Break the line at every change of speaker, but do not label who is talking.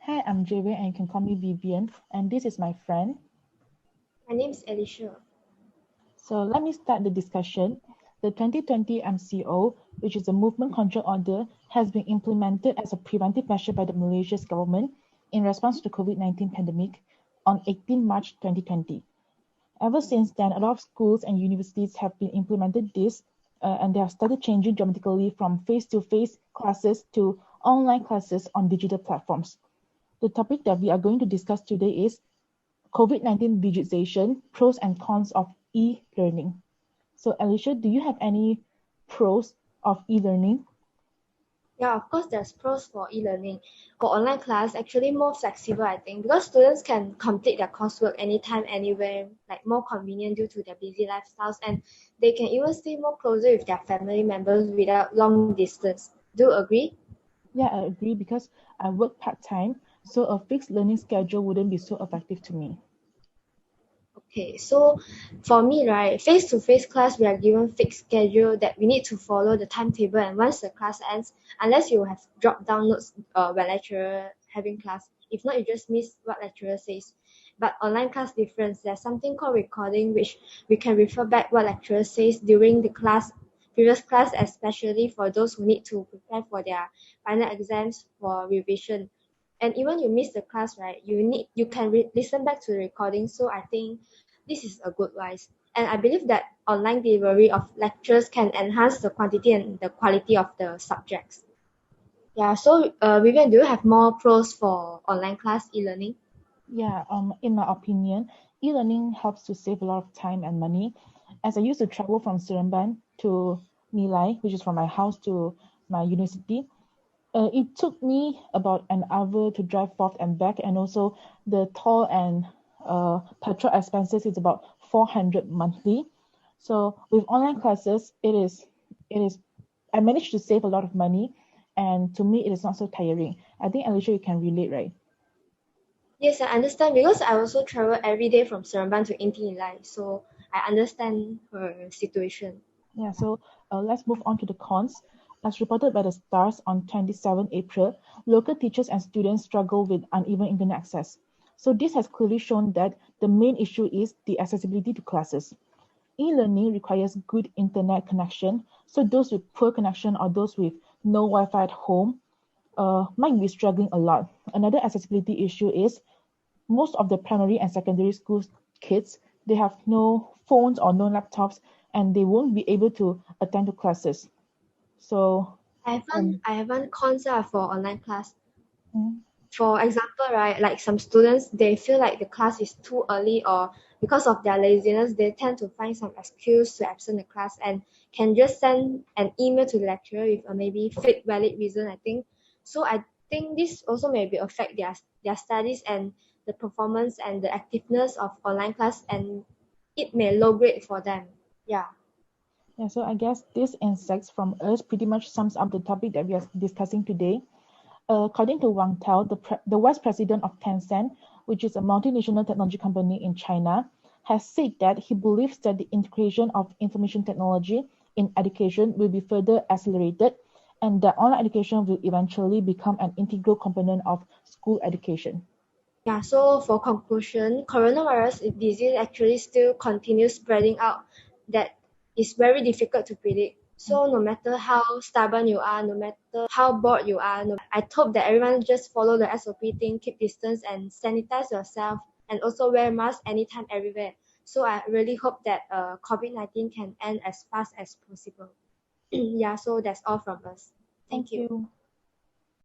Hi, I'm Vivien and you can call me Vivien, and this is my friend.
My name is Alycia.
So let me start the discussion. The 2020 MCO, which is a movement control order, has been implemented as a preventive measure by the Malaysia's government in response to the COVID-19 pandemic on 18 March 2020. Ever since then, a lot of schools and universities have been implemented this and they have started changing dramatically from face-to-face classes to online classes on digital platforms. The topic that we are going to discuss today is COVID-19 digitization, pros and cons of e-learning. So Alycia, do you have any pros of e-learning?
Yeah, of course, there's pros for e-learning. For online class, actually more flexible, I think, because students can complete their coursework anytime, anywhere, like more convenient due to their busy lifestyles, and they can even stay more closer with their family members without long distance. Do you agree?
Yeah, I agree because I work part-time, so a fixed learning schedule wouldn't be so effective to me.
Okay, so for me, right, face-to-face class, we are given fixed schedule that we need to follow the timetable, and once the class ends, unless you have dropped down notes when lecturer having class, if not, you just miss what lecturer says. But online class difference, there's something called recording, which we can refer back what lecturer says during the class, previous class, especially for those who need to prepare for their final exams for revision. And even you miss the class, right, you can listen back to the recording. So I think this is a good wise, and I believe that online delivery of lectures can enhance the quantity and the quality of the subjects. Yeah, so Vivian, do you have more pros for online class e-learning?
Yeah, in my opinion, e-learning helps to save a lot of time and money. As I used to travel from Seremban to Nilai, which is from my house to my university, it took me about an hour to drive forth and back, and also the toll and petrol expenses is about 400 monthly. So with online classes, it is I managed to save a lot of money, and to me, it is not so tiring. I think Alicia, you can relate, right?
Yes, I understand because I also travel every day from Seremban to Inti Nilai, so I understand her situation.
Yeah, so let's move on to the cons. As reported by the STARS on 27 April, local teachers and students struggle with uneven internet access. So this has clearly shown that the main issue is the accessibility to classes. E-learning requires good internet connection, so those with poor connection or those with no Wi-Fi at home might be struggling a lot. Another accessibility issue is most of the primary and secondary school kids, they have no phones or no laptops, and they won't be able to attend to classes. So, um,
I have one concept for online class.
mm,
For example, right, like some students, they feel like the class is too early, or because of their laziness, they tend to find some excuse to absent the class and can just send an email to the lecturer with a maybe fake valid reason, I think. So I think this also maybe affect their studies and the performance and the activeness of online class, and it may low grade for them. Yeah.
yeah, so I guess this insights from us pretty much sums up the topic that we are discussing today. According to Wang Tao, the vice president of Tencent, which is a multinational technology company in China, has said that he believes that the integration of information technology in education will be further accelerated and that online education will eventually become an integral component of school education.
Yeah, so for conclusion, coronavirus disease actually still continues spreading out. That is very difficult to predict. So no matter how stubborn you are, no matter how bored you are, I hope that everyone just follow the SOP thing, keep distance and sanitize yourself, and also wear mask anytime, everywhere. So I really hope that COVID-19 can end as fast as possible. Yeah, so that's all from us. Thank
Thank
you.
you.